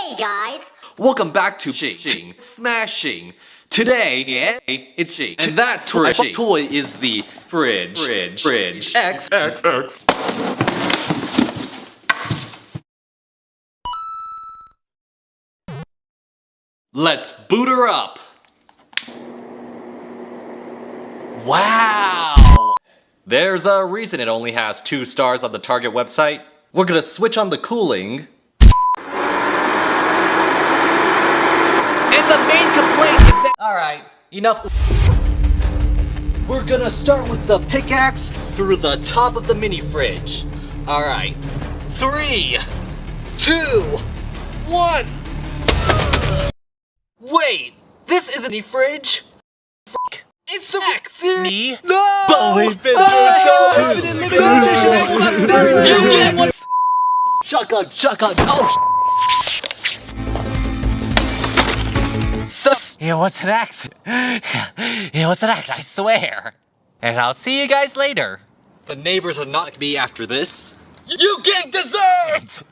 Hey guys! Welcome back to Smashing. Today, it's and that toy is the fridge. X. Let's boot her up. Wow! There's a reason it only has 2 stars on the Target website. We're gonna switch on the cooling. And the main complaint is that— Alright, enough. We're gonna start with the pickaxe through the top of the mini fridge. Alright, 3, 2, 1. Wait, this isn't a fridge? Frick. It's the X series! No! But we've been through so many limited edition Xbox series! You get one! Shotgun! Oh! It was an accident. It was an accident, I swear. And I'll see you guys later. The neighbors are not gonna be after this. You get dessert!